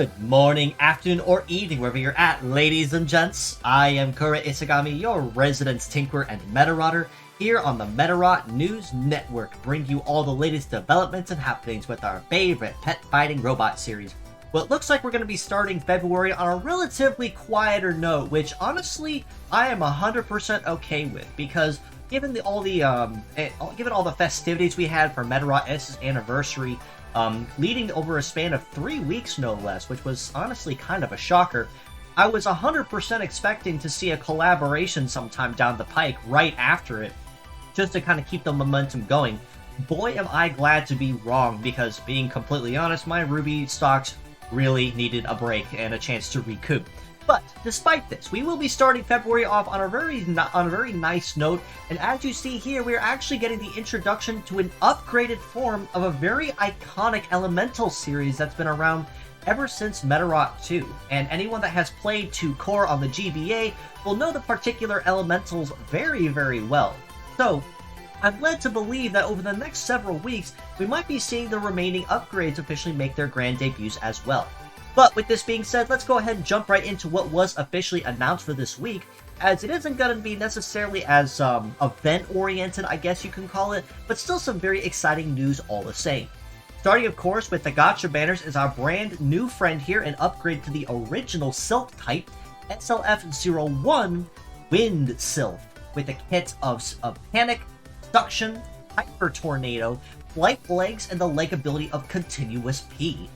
Good morning, afternoon, or evening, wherever you're at, ladies and gents. I am Kurojiri, your resident tinkerer and Medarotter, here on the Medarot News Network, bring you all the latest developments and happenings with our favorite pet-fighting robot series. Well, it looks like we're going to be starting February on a relatively quieter note, which, honestly, I am 100% okay with, because given all the festivities we had for Medarot S's anniversary, leading over a span of 3 weeks, no less, which was honestly kind of a shocker. I was 100% expecting to see a collaboration sometime down the pike right after it, just to kind of keep the momentum going. Boy, am I glad to be wrong, because being completely honest, my Ruby stocks really needed a break and a chance to recoup. But despite this, we will be starting February off on a very nice note, and as you see here, we're actually getting the introduction to an upgraded form of a very iconic elemental series that's been around ever since Medarot 2, and anyone that has played 2 core on the GBA will know the particular elementals very, very well. So, I'm led to believe that over the next several weeks, we might be seeing the remaining upgrades officially make their grand debuts as well. But with this being said, let's go ahead and jump right into what was officially announced for this week, as it isn't going to be necessarily as event-oriented, I guess you can call it, but still some very exciting news all the same. Starting, of course, with the Gacha banners is our brand new friend here, an upgrade to the original Sylph type, SLF01 Wind Sylph, with a kit of Panic, Suction, Hyper Tornado, Flight Legs, and the leg ability of Continuous P.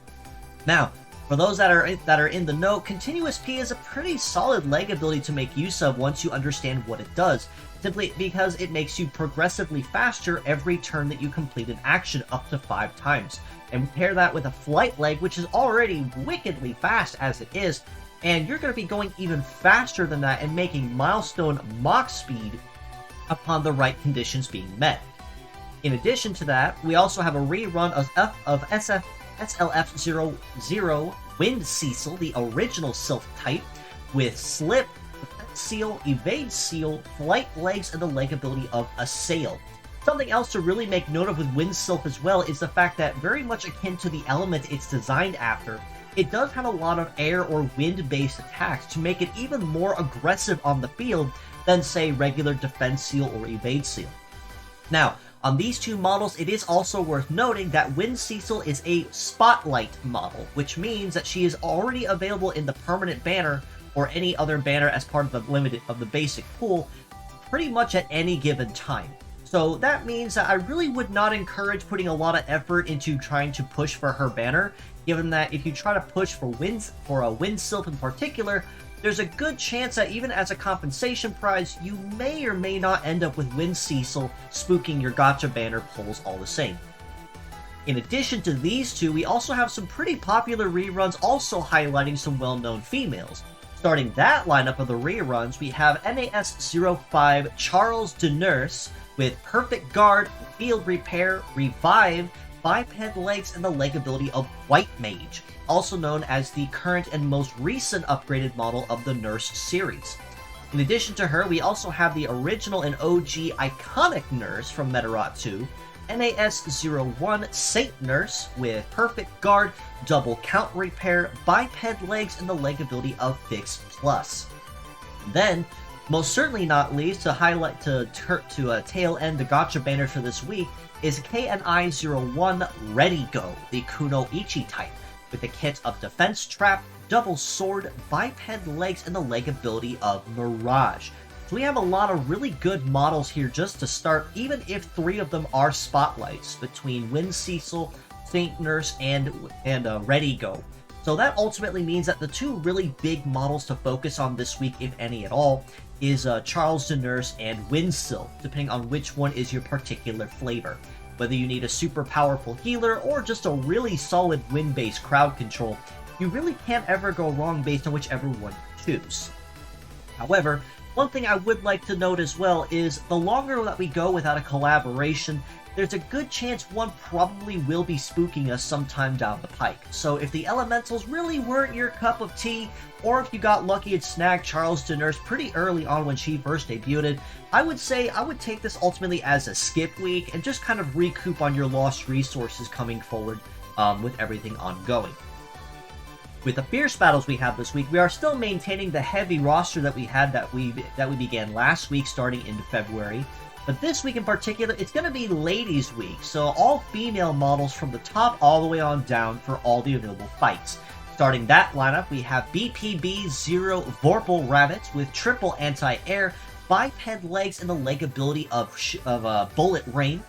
Now, for those that are in the know, Continuous P is a pretty solid leg ability to make use of once you understand what it does, simply because it makes you progressively faster every turn that you complete an action up to 5 times. And pair that with a Flight Leg, which is already wickedly fast as it is, and you're going to be going even faster than that and making milestone Mach speed upon the right conditions being met. In addition to that, we also have a rerun of SLF00 Wind Cecil, the original Sylph type, with Slip, Defense Seal, Evade Seal, Flight Legs, and the leg ability of Assail. Something else to really make note of with Wind Sylph as well is the fact that, very much akin to the element it's designed after, it does have a lot of air or wind-based attacks to make it even more aggressive on the field than, say, regular Defense Seal or Evade Seal. Now, on these 2 models, it is also worth noting that Wind Cecil is a Spotlight model, which means that she is already available in the permanent banner or any other banner as part of the basic pool pretty much at any given time. So that means that I really would not encourage putting a lot of effort into trying to push for her banner, given that if you try to push for a Wind Sylph in particular, there's a good chance that even as a compensation prize, you may or may not end up with Wind Cecil spooking your gacha banner pulls all the same. In addition to these 2, we also have some pretty popular reruns also highlighting some well-known females. Starting that lineup of the reruns, we have NAS05 Charles de Nurse with Perfect Guard, Field Repair, Revive, Biped Legs, and the leg ability of White Mage, also known as the current and most recent upgraded model of the Nurse series. In addition to her, we also have the original and OG iconic Nurse from Medarot 2, NAS01 Saint Nurse with Perfect Guard, Double Count Repair, Biped Legs, and the leg ability of Fix Plus. Then, most certainly not least, to tail end the gacha banner for this week, is KNI01 Ready Go, the Kunoichi type, with a kit of Defense Trap, Double Sword, Biped Legs, and the leg ability of Mirage. So we have a lot of really good models here just to start, even if 3 of them are spotlights, between Wind Cecil, Saint Nurse, and Ready Go. So that ultimately means that the 2 really big models to focus on this week, if any at all, is Charles de Nurse and Wind Sylph, depending on which one is your particular flavor. Whether you need a super powerful healer or just a really solid wind-based crowd control, you really can't ever go wrong based on whichever one you choose. However, one thing I would like to note as well is the longer that we go without a collaboration, there's a good chance one probably will be spooking us sometime down the pike. So if the elementals really weren't your cup of tea, or if you got lucky and snagged Charles de Nurse pretty early on when she first debuted, I would say I would take this ultimately as a skip week and just kind of recoup on your lost resources coming forward with everything ongoing. With the fierce battles we have this week, we are still maintaining the heavy roster that we had that we began last week starting in February. But this week in particular, it's going to be Ladies Week, so all female models from the top all the way on down for all the available fights. Starting that lineup, we have BPB-0 Vorpal Rabbit with triple anti-air, biped legs, and the leg ability of Bullet Rain.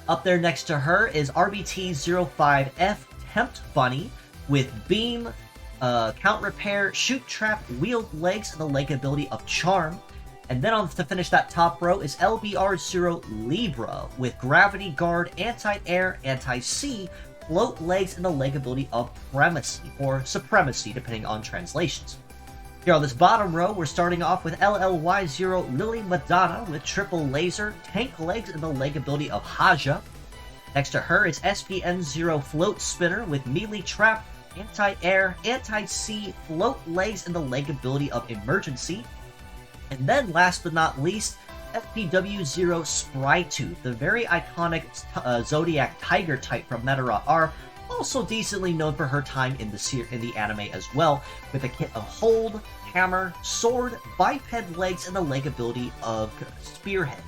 Up there next to her is RBT-05F Tempt Bunny with Beam, Count Repair, Shoot Trap, Wield Legs, and the leg ability of Charm. And then to finish that top row is LBR-0 Libra with Gravity Guard, Anti-Air, Anti-Sea, Float Legs, and the leg ability of Primacy, or Supremacy, depending on translations. Here on this bottom row, we're starting off with LLY-0 Lily Madonna with Triple Laser, Tank Legs, and the leg ability of Haja. Next to her is SPN-0 Float Spinner with Melee Trap, Anti-Air, Anti-Sea, Float Legs, and the leg ability of Emergency. And then, last but not least, FPW-0 Sprytooth, the very iconic Zodiac Tiger type from Medarot R, also decently known for her time in the anime as well, with a kit of Hold, Hammer, Sword, Biped Legs, and the leg ability of Spearhead.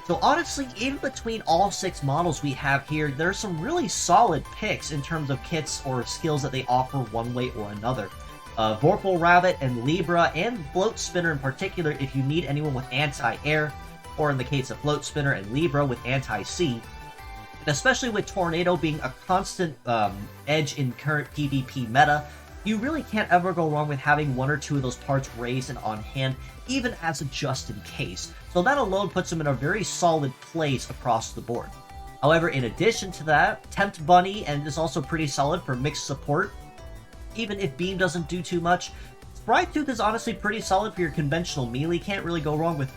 So honestly, even between all 6 models we have here, there's some really solid picks in terms of kits or skills that they offer one way or another. Vorpal Rabbit and Libra and Float Spinner in particular if you need anyone with anti-air, or in the case of Float Spinner and Libra with anti-sea. And especially with Tornado being a constant edge in current PvP meta, you really can't ever go wrong with having 1 or 2 of those parts raised and on hand, even as a just in case. So that alone puts them in a very solid place across the board. However, in addition to that, Tempt Bunny and is also pretty solid for mixed support. Even if Beam doesn't do too much, Sprytooth is honestly pretty solid for your conventional melee, can't really go wrong with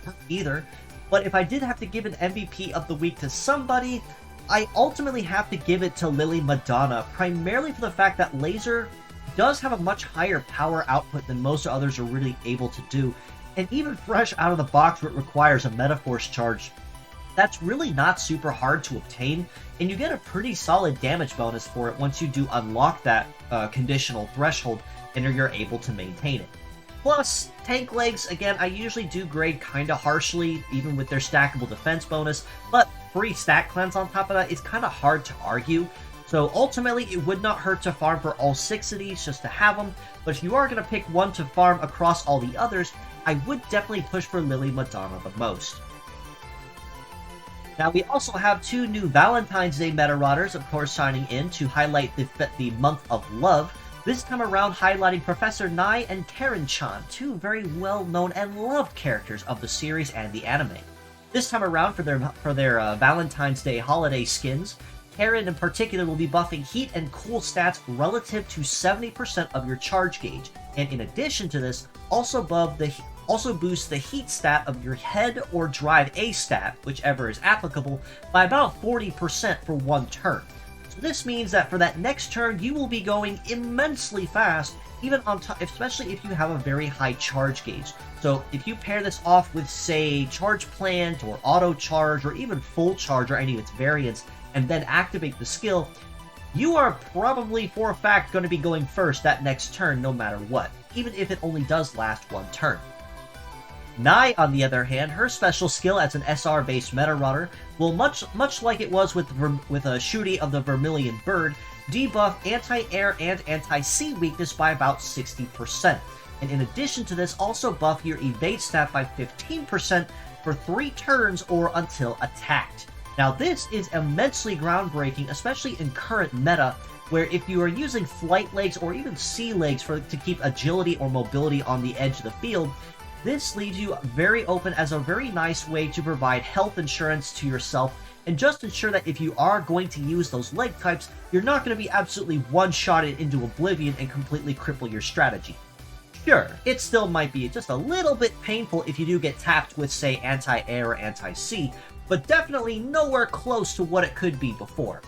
her either. But if I did have to give an MVP of the week to somebody, I ultimately have to give it to Lily Madonna, primarily for the fact that Laser does have a much higher power output than most others are really able to do, and even fresh out of the box where it requires a Metaforce charge, that's really not super hard to obtain, and you get a pretty solid damage bonus for it once you do unlock that conditional threshold and you're able to maintain it. Plus, Tank Legs, again, I usually do grade kinda harshly, even with their stackable defense bonus, but free stat cleanse on top of that is kinda hard to argue. So ultimately, it would not hurt to farm for all 6 of these just to have them, but if you are going to pick one to farm across all the others, I would definitely push for Lily Madonna the most. Now, we also have 2 new Valentine's Day Metarotters, of course, signing in to highlight the month of love. This time around, highlighting Professor Nai and Karen-chan, 2 very well-known and loved characters of the series and the anime. This time around, for their Valentine's Day holiday skins, Karen in particular will be buffing heat and cool stats relative to 70% of your charge gauge, and in addition to this, also boosts the heat stat of your head or drive A stat, whichever is applicable, by about 40% for 1 turn. So this means that for that next turn, you will be going immensely fast, even on top, especially if you have a very high charge gauge. So if you pair this off with, say, Charge Plant or Auto Charge or even Full Charge or any of its variants, and then activate the skill, you are probably for a fact going to be going first that next turn no matter what, even if it only does last 1 turn. Nai, on the other hand, her special skill as an SR-based Metarotter will, much like it was with a Shooty of the Vermilion Bird, debuff anti-air and anti-sea weakness by about 60%. And in addition to this, also buff your evade stat by 15% for 3 turns or until attacked. Now, this is immensely groundbreaking, especially in current meta, where if you are using flight legs or even sea legs to keep agility or mobility on the edge of the field, this leaves you very open as a very nice way to provide health insurance to yourself and just ensure that if you are going to use those leg types, you're not going to be absolutely one-shotted into oblivion and completely cripple your strategy. Sure, it still might be just a little bit painful if you do get tapped with, say, anti-air or anti-sea, but definitely nowhere close to what it could be before.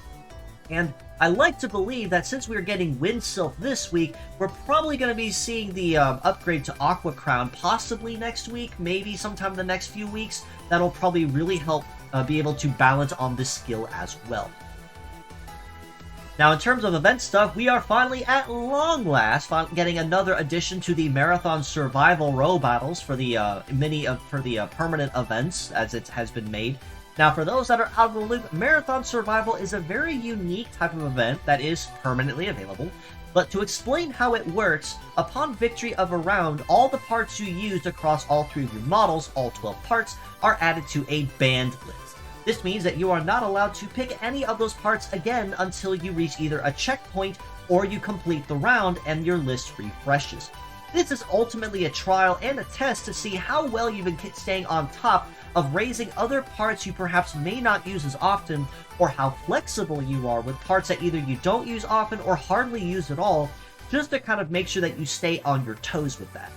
And I like to believe that since we're getting Wind Sylph this week, we're probably going to be seeing the upgrade to Aqua Crown possibly next week, maybe sometime in the next few weeks. That'll probably really help be able to balance on this skill as well. Now, in terms of event stuff, we are finally, at long last, getting another addition to the Marathon Survival Row battles for the permanent events, as it has been made. Now, for those that are out of the loop, Marathon Survival is a very unique type of event that is permanently available. But to explain how it works, upon victory of a round, all the parts you used across all 3 of your models, all 12 parts, are added to a banned list. This means that you are not allowed to pick any of those parts again until you reach either a checkpoint or you complete the round and your list refreshes. This is ultimately a trial and a test to see how well you've been staying on top of raising other parts you perhaps may not use as often, or how flexible you are with parts that either you don't use often or hardly use at all, just to kind of make sure that you stay on your toes with that.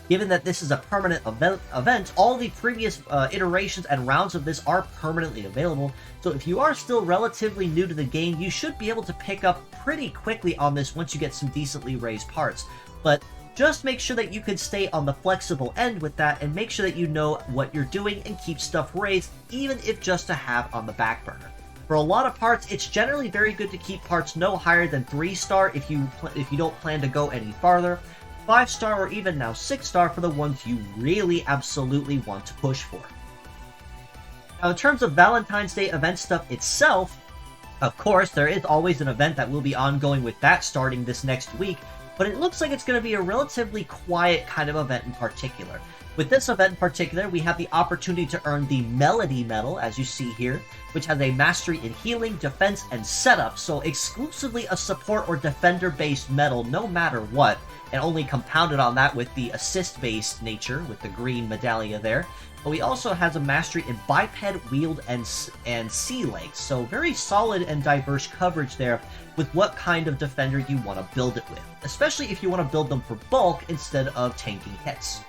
Given that this is a permanent event, all the previous iterations and rounds of this are permanently available, so if you are still relatively new to the game, you should be able to pick up pretty quickly on this once you get some decently raised parts. But just make sure that you can stay on the flexible end with that, and make sure that you know what you're doing and keep stuff raised, even if just to have on the back burner. For a lot of parts, it's generally very good to keep parts no higher than 3-star if you don't plan to go any farther, 5-star or even now 6-star for the ones you really absolutely want to push for. Now, in terms of Valentine's Day event stuff itself, of course, there is always an event that will be ongoing with that starting this next week, but it looks like it's going to be a relatively quiet kind of event in particular. With this event in particular, we have the opportunity to earn the Melody Medal, as you see here, which has a mastery in healing, defense, and setup, so exclusively a support or defender-based medal no matter what, and only compounded on that with the assist-based nature with the green medallia there. But he also has a mastery in biped, wheeled, and sea legs, so very solid and diverse coverage there with what kind of defender you want to build it with, especially if you want to build them for bulk instead of tanking hits.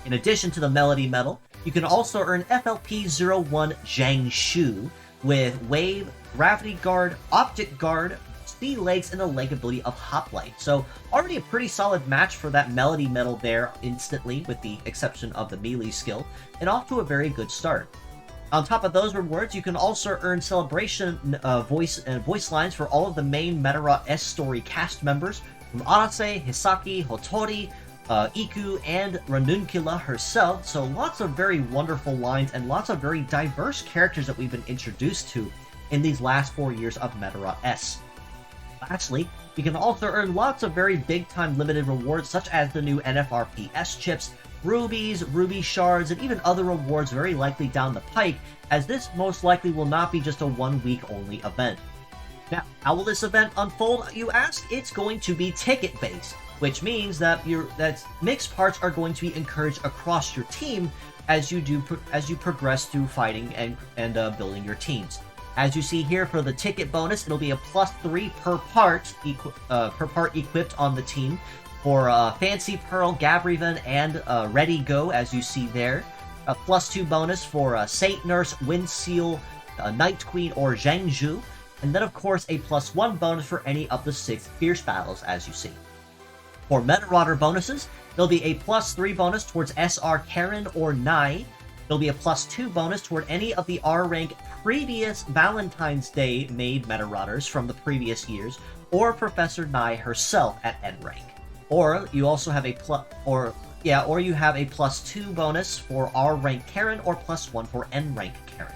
In addition to the Melody Medal, you can also earn FLP-01 Zhang Shu with Wave, Gravity Guard, Optic Guard, Sea Legs, and the leg ability of Hoplite. So already a pretty solid match for that Melody Medal there instantly, with the exception of the melee skill, and off to a very good start. On top of those rewards, you can also earn celebration voice lines for all of the main Medarot S story cast members, from Arase, Hisaki, Hotori, Iku, and Ranuncula herself, so lots of very wonderful lines and lots of very diverse characters that we've been introduced to in these last 4 years of Medarot S. Lastly, you can also earn lots of very big-time limited rewards, such as the new NFRPS chips, rubies, ruby shards, and even other rewards very likely down the pike, as this most likely will not be just a 1-week only event. Now, how will this event unfold, you ask? It's going to be ticket-based, which means that mixed parts are going to be encouraged across your team as you progress through fighting and building your teams. As you see here, for the ticket bonus, it'll be a +3 per part equipped on the team for Fancy Pearl, Gabryven, and Ready Go, as you see there. A +2 bonus for Saint Nurse, Windseal, Night Queen, or Zhangzhu. And then, of course, a +1 bonus for any of the 6 Fierce Battles, as you see. For Medarot bonuses, there'll be a +3 bonus towards SR Karen or Nai. There'll be a +2 bonus toward any of the R-rank previous Valentine's Day made Medarotters from the previous years, or Professor Nai herself at N rank. Or you also have a you have a +2 bonus for R-rank Karen, or +1 for N rank Karen.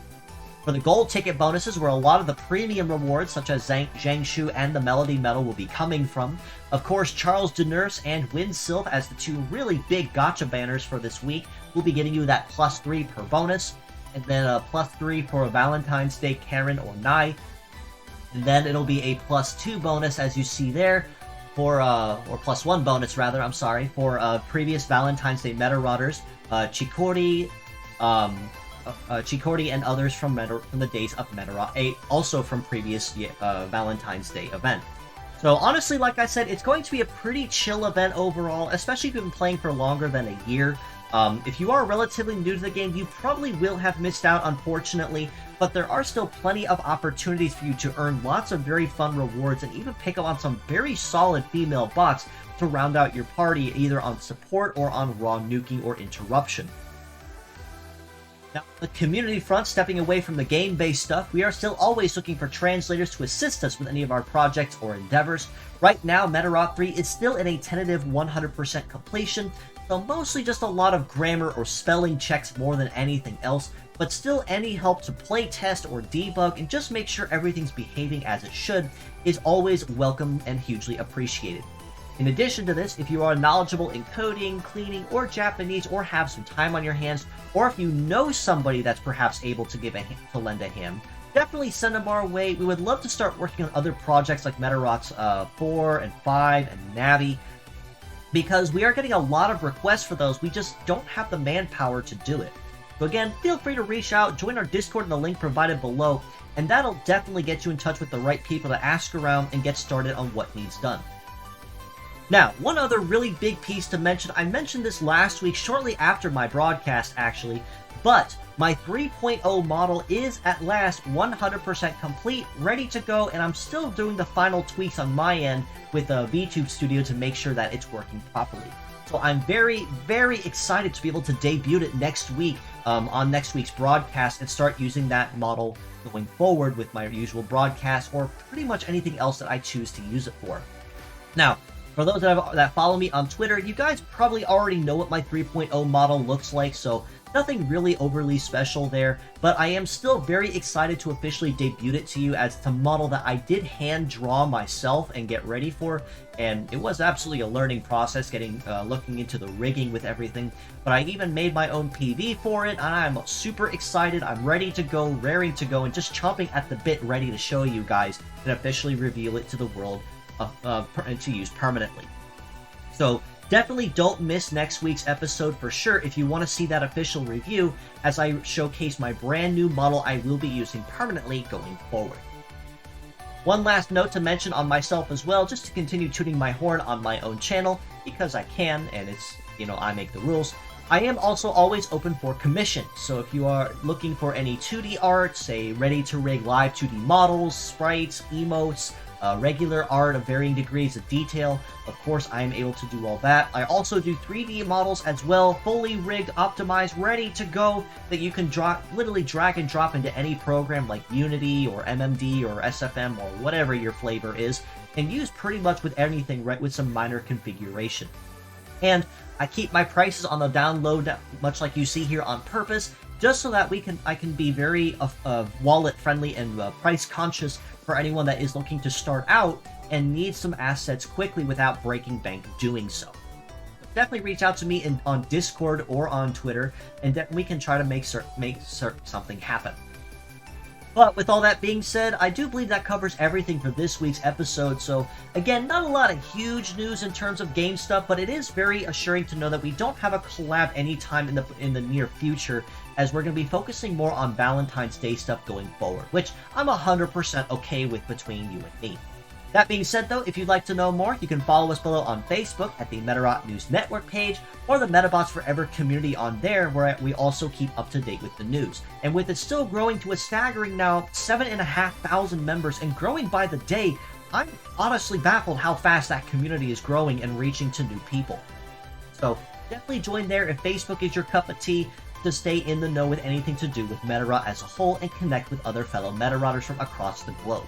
For the gold ticket bonuses, where a lot of the premium rewards, such as Zhang Shu and the Melody Medal, will be coming from, of course, Charles de Nurse and Sylph, as the 2 really big gacha banners for this week, will be getting you that +3 per bonus, and then a +3 for a Valentine's Day Karen or Nai. And then it'll be a +2 bonus, as you see there, for or +1 bonus rather, I'm sorry, for previous Valentine's Day Medarotters, Chikori, and others from the days of Medarot 8, also from previous Valentine's Day event. So honestly, like I said, it's going to be a pretty chill event overall, especially if you've been playing for longer than a year. If you are relatively new to the game, you probably will have missed out, unfortunately, but there are still plenty of opportunities for you to earn lots of very fun rewards and even pick up on some very solid female bots to round out your party, either on support or on raw nuking or interruption. Now, the community front, stepping away from the game-based stuff, we are still always looking for translators to assist us with any of our projects or endeavors. Right now, Medarot 3 is still in a tentative 100% completion, so mostly just a lot of grammar or spelling checks more than anything else, but still any help to play test or debug and just make sure everything's behaving as it should is always welcome and hugely appreciated. In addition to this, if you are knowledgeable in coding, cleaning, or Japanese, or have some time on your hands, or if you know somebody that's perhaps able to lend a hand, definitely send them our way. We would love to start working on other projects like Medarot's 4 and 5 and Navi, because we are getting a lot of requests for those. We just don't have the manpower to do it. So again, feel free to reach out, join our Discord in the link provided below, and that'll definitely get you in touch with the right people to ask around and get started on what needs done. Now, one other really big piece to mention, I mentioned this last week, shortly after my broadcast actually, but my 3.0 model is at last 100% complete, ready to go, and I'm still doing the final tweaks on my end with VTube Studio to make sure that it's working properly. So I'm very, very excited to be able to debut it next week on next week's broadcast and start using that model going forward with my usual broadcast or pretty much anything else that I choose to use it for. Now, for those that follow me on Twitter, you guys probably already know what my 3.0 model looks like, so nothing really overly special there, but I am still very excited to officially debut it to you as it's a model that I did hand draw myself and get ready for, and it was absolutely a learning process looking into the rigging with everything, but I even made my own PV for it, and I'm super excited. I'm ready to go, raring to go, and just chomping at the bit ready to show you guys and officially reveal it to the world to use permanently. So definitely don't miss next week's episode for sure if you want to see that official review as I showcase my brand new model I will be using permanently going forward. One last note to mention on myself as well, just to continue tooting my horn on my own channel, because I can, and it's, I make the rules. I am also always open for commission, so if you are looking for any 2D art, say ready-to-rig live 2D models, sprites, emotes, regular art of varying degrees of detail, of course I am able to do all that. I also do 3D models as well, fully rigged, optimized, ready to go, that you can literally drag and drop into any program like Unity or MMD or SFM or whatever your flavor is, and use pretty much with anything, right, with some minor configuration. And I keep my prices on the download much like you see here on purpose, just so that I can be very wallet friendly and price conscious for anyone that is looking to start out and needs some assets quickly without breaking bank doing so. Definitely reach out to me on Discord or on Twitter, and we can try to make something happen. But with all that being said, I do believe that covers everything for this week's episode. So again, not a lot of huge news in terms of game stuff, but it is very assuring to know that we don't have a collab anytime in the near future, as we're going to be focusing more on Valentine's Day stuff going forward, which I'm 100% okay with between you and me. That being said though, if you'd like to know more, you can follow us below on Facebook at the Medarot News Network page, or the Metabots Forever community on there, where we also keep up to date with the news. And with it still growing to a staggering now 7,500 members and growing by the day, I'm honestly baffled how fast that community is growing and reaching to new people. So definitely join there if Facebook is your cup of tea, to stay in the know with anything to do with Medarot as a whole and connect with other fellow Metarotters from across the globe.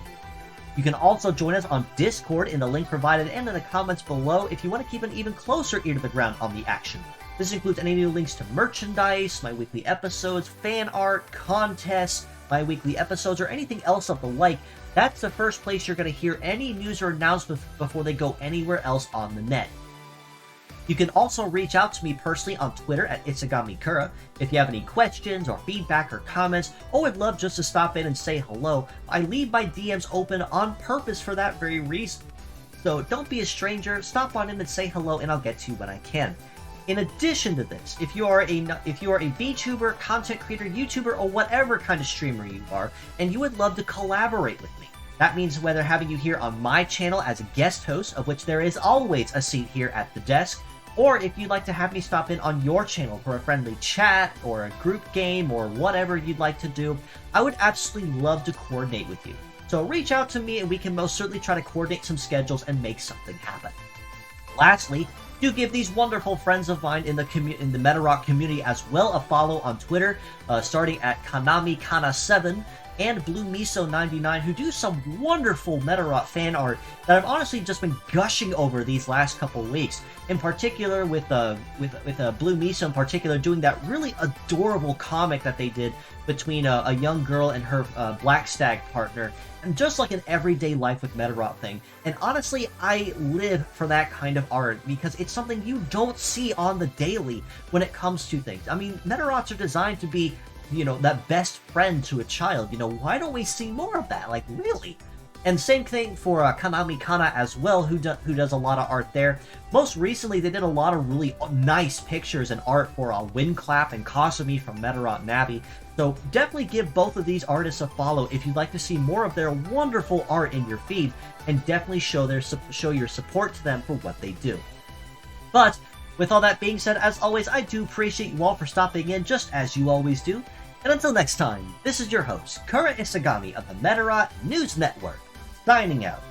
You can also join us on Discord in the link provided and in the comments below if you want to keep an even closer ear to the ground on the action. This includes any new links to merchandise, my weekly episodes, fan art, contests, my weekly episodes, or anything else of the like. That's the first place you're going to hear any news or announcements before they go anywhere else on the net. You can also reach out to me personally on Twitter at itsugami_kura if you have any questions or feedback or comments, or would love just to stop in and say hello. I leave my DMs open on purpose for that very reason. So don't be a stranger, stop on in and say hello, and I'll get to you when I can. In addition to this, if you are a VTuber, content creator, YouTuber, or whatever kind of streamer you are, and you would love to collaborate with me, that means whether having you here on my channel as a guest host, of which there is always a seat here at the desk, or if you'd like to have me stop in on your channel for a friendly chat or a group game or whatever you'd like to do, I would absolutely love to coordinate with you. So reach out to me and we can most certainly try to coordinate some schedules and make something happen. Lastly, Do give these wonderful friends of mine in the Medarot community as well a follow on Twitter, starting at KanamiKana7 and BlueMiso99, who do some wonderful Medarot fan art that I've honestly just been gushing over these last couple weeks. In particular, with Blue Miso in particular, doing that really adorable comic that they did between a young girl and her Black Stag partner, and just like an everyday life with Medarot thing. And honestly, I live for that kind of art because it's something you don't see on the daily when it comes to things. I mean, Medarots are designed to be, you know, that best friend to a child. You know, why don't we see more of that? Like, really? And same thing for Kanami Kana as well, who does a lot of art there. Most recently, they did a lot of really nice pictures and art for Windclap and Kasumi from Medarot Navi. So definitely give both of these artists a follow if you'd like to see more of their wonderful art in your feed, and definitely show your support to them for what they do. But with all that being said, as always, I do appreciate you all for stopping in, just as you always do. And until next time, this is your host, Kura Isagami of the Medarot News Network, signing out.